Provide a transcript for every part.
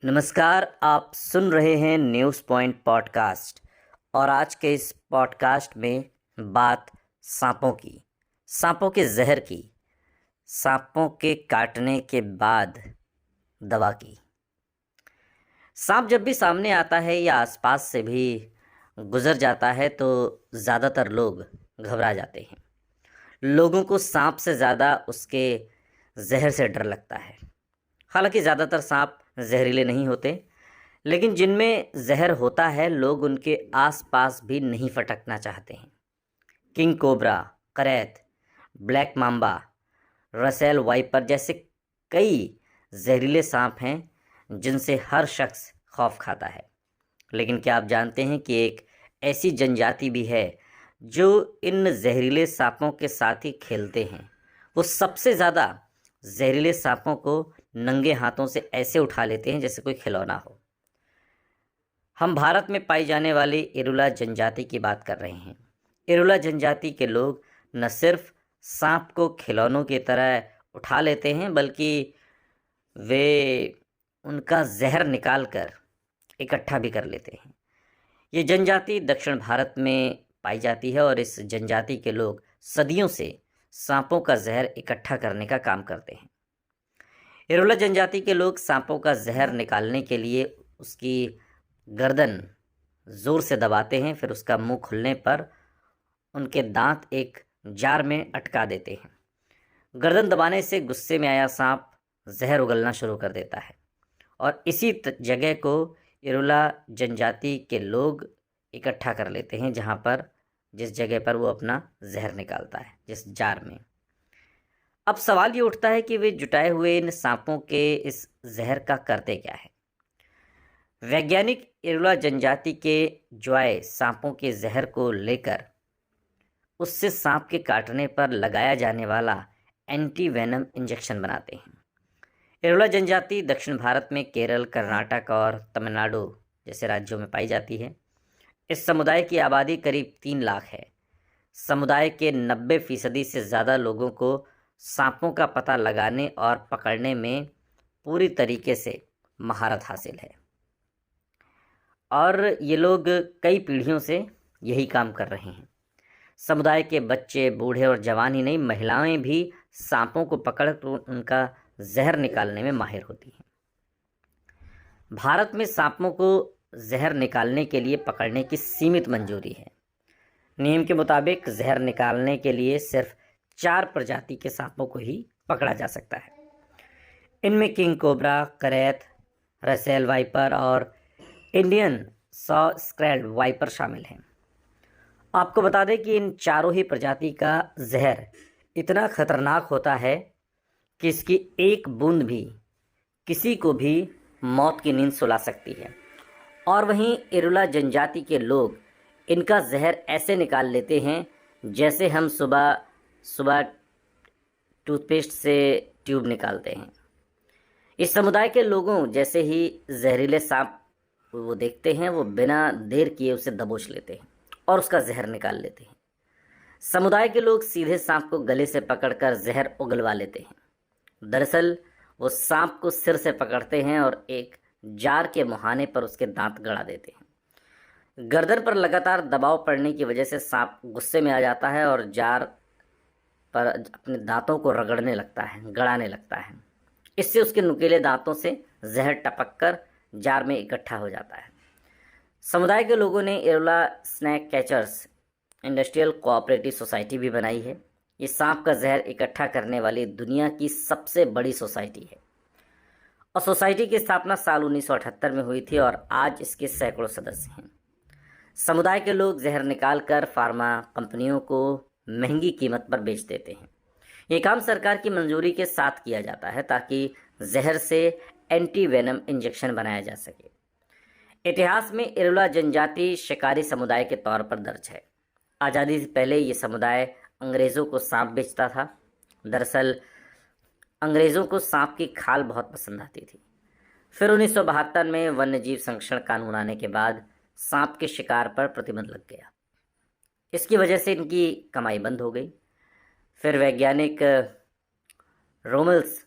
नमस्कार। आप सुन रहे हैं न्यूज़ पॉइंट पॉडकास्ट और आज के इस पॉडकास्ट में बात सांपों के जहर की, सांपों के काटने के बाद दवा की। सांप जब भी सामने आता है या आसपास से भी गुजर जाता है तो ज़्यादातर लोग घबरा जाते हैं। लोगों को सांप से ज़्यादा उसके जहर से डर लगता है। हालांकि ज़्यादातर सांप जहरीले नहीं होते, लेकिन जिनमें जहर होता है लोग उनके आसपास भी नहीं फटकना चाहते हैं। किंग कोबरा, करैत, ब्लैक माम्बा, रसेल वाइपर जैसे कई जहरीले सांप हैं जिनसे हर शख्स खौफ खाता है। लेकिन क्या आप जानते हैं कि एक ऐसी जनजाति भी है जो इन जहरीले सांपों के साथ ही खेलते हैं। वो सबसे ज़्यादा जहरीले सांपों को नंगे हाथों से ऐसे उठा लेते हैं जैसे कोई खिलौना हो। हम भारत में पाई जाने वाली इरुला जनजाति की बात कर रहे हैं। इरुला जनजाति के लोग न सिर्फ सांप को खिलौनों की तरह उठा लेते हैं, बल्कि वे उनका जहर निकाल कर इकट्ठा भी कर लेते हैं। ये जनजाति दक्षिण भारत में पाई जाती है और इस जनजाति के लोग सदियों से सांपों का जहर इकट्ठा करने का काम करते हैं। इरुला जनजाति के लोग सांपों का जहर निकालने के लिए उसकी गर्दन ज़ोर से दबाते हैं, फिर उसका मुंह खुलने पर उनके दांत एक जार में अटका देते हैं। गर्दन दबाने से गुस्से में आया सांप जहर उगलना शुरू कर देता है और इसी जगह को इरुला जनजाति के लोग इकट्ठा कर लेते हैं, जिस जगह पर वो अपना जहर निकालता है, जिस जार में। अब सवाल ये उठता है कि वे जुटाए हुए इन सांपों के इस जहर का करते क्या है। वैज्ञानिक इरुला जनजाति के ज्वाय सांपों के जहर को लेकर उससे सांप के काटने पर लगाया जाने वाला एंटी वेनम इंजेक्शन बनाते हैं। इरुला जनजाति दक्षिण भारत में केरल, कर्नाटक और तमिलनाडु जैसे राज्यों में पाई जाती है। इस समुदाय की आबादी करीब 3 लाख है। समुदाय के 90% से ज़्यादा लोगों को सांपों का पता लगाने और पकड़ने में पूरी तरीके से महारत हासिल है और ये लोग कई पीढ़ियों से यही काम कर रहे हैं। समुदाय के बच्चे, बूढ़े और जवान ही नहीं, महिलाएं भी सांपों को पकड़ उनका जहर निकालने में माहिर होती हैं। भारत में सांपों को जहर निकालने के लिए पकड़ने की सीमित मंजूरी है। नियम के मुताबिक जहर निकालने के लिए सिर्फ 4 प्रजाति के सांपों को ही पकड़ा जा सकता है। इनमें किंग कोबरा, करैत, रसेल वाइपर और इंडियन सॉ स्क्रैल्ड वाइपर शामिल हैं। आपको बता दें कि इन चारों ही प्रजाति का जहर इतना खतरनाक होता है कि इसकी एक बूंद भी किसी को भी मौत की नींद सुला सकती है। और वहीं इरुला जनजाति के लोग इनका जहर ऐसे निकाल लेते हैं जैसे हम सुबह सुबह टूथपेस्ट से ट्यूब निकालते हैं। इस समुदाय के लोगों जैसे ही जहरीले सांप वो देखते हैं, वो बिना देर किए उसे दबोच लेते हैं और उसका जहर निकाल लेते हैं। समुदाय के लोग सीधे सांप को गले से पकड़कर जहर उगलवा लेते हैं। दरअसल वो सांप को सिर से पकड़ते हैं और एक जार के मुहाने पर उसके दांत गड़ा देते हैं। गर्दन पर लगातार दबाव पड़ने की वजह से सांप गुस्से में आ जाता है और जार पर अपने दांतों को रगड़ने लगता है, गड़ाने लगता है। इससे उसके नुकीले दांतों से जहर टपक कर जार में इकट्ठा हो जाता है। समुदाय के लोगों ने Irula snake catchers industrial cooperative society भी बनाई है। ये सांप का जहर इकट्ठा करने वाली दुनिया की सबसे बड़ी सोसाइटी है और सोसाइटी की स्थापना साल 1978 में हुई थी और आज इसके सैकड़ों सदस्य हैं। समुदाय के लोग जहर निकालकर फार्मा कंपनियों को महंगी कीमत पर बेच देते हैं। ये काम सरकार की मंजूरी के साथ किया जाता है ताकि जहर से एंटी वेनम इंजेक्शन बनाया जा सके। इतिहास में इरुला जनजाति शिकारी समुदाय के तौर पर दर्ज है। आज़ादी से पहले ये समुदाय अंग्रेज़ों को सांप बेचता था। दरअसल अंग्रेज़ों को सांप की खाल बहुत पसंद आती थी। फिर 1972 में वन्यजीव संरक्षण कानून आने के बाद सांप के शिकार पर प्रतिबंध लग गया। इसकी वजह से इनकी कमाई बंद हो गई। फिर वैज्ञानिक रोमल्स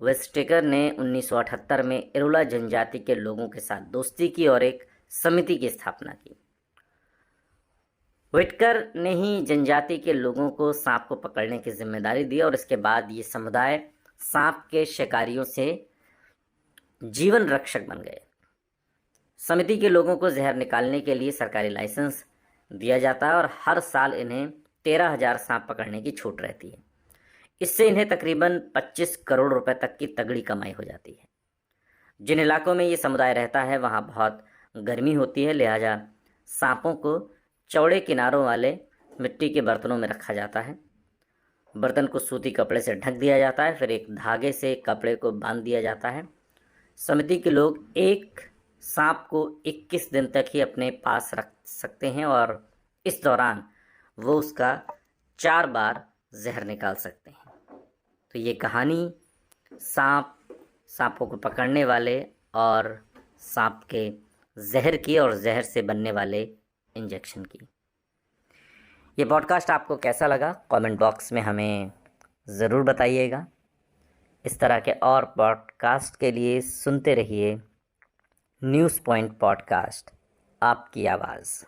वेस्टेकर ने 1978 में इरोला जनजाति के लोगों के साथ दोस्ती की और एक समिति की स्थापना की। व्हिटकर ने ही जनजाति के लोगों को सांप को पकड़ने की जिम्मेदारी दी और इसके बाद ये समुदाय सांप के शिकारियों से जीवन रक्षक बन गए। समिति के लोगों को जहर निकालने के लिए सरकारी लाइसेंस दिया जाता है और हर साल इन्हें 13,000 सांप पकड़ने की छूट रहती है। इससे इन्हें तकरीबन 25 करोड़ रुपए तक की तगड़ी कमाई हो जाती है। जिन इलाकों में ये समुदाय रहता है वहाँ बहुत गर्मी होती है, लिहाजा सांपों को चौड़े किनारों वाले मिट्टी के बर्तनों में रखा जाता है। बर्तन को सूती कपड़े से ढक दिया जाता है, फिर एक धागे से कपड़े को बांध दिया जाता है। समिति के लोग एक सांप को 21 दिन तक ही अपने पास रख सकते हैं और इस दौरान वो उसका 4 बार जहर निकाल सकते हैं। तो ये कहानी सांपों को पकड़ने वाले और सांप के जहर की और जहर से बनने वाले इंजेक्शन की। ये पॉडकास्ट आपको कैसा लगा कमेंट बॉक्स में हमें ज़रूर बताइएगा। इस तरह के और पॉडकास्ट के लिए सुनते रहिए न्यूज़ पॉइंट पॉडकास्ट, आपकी आवाज़।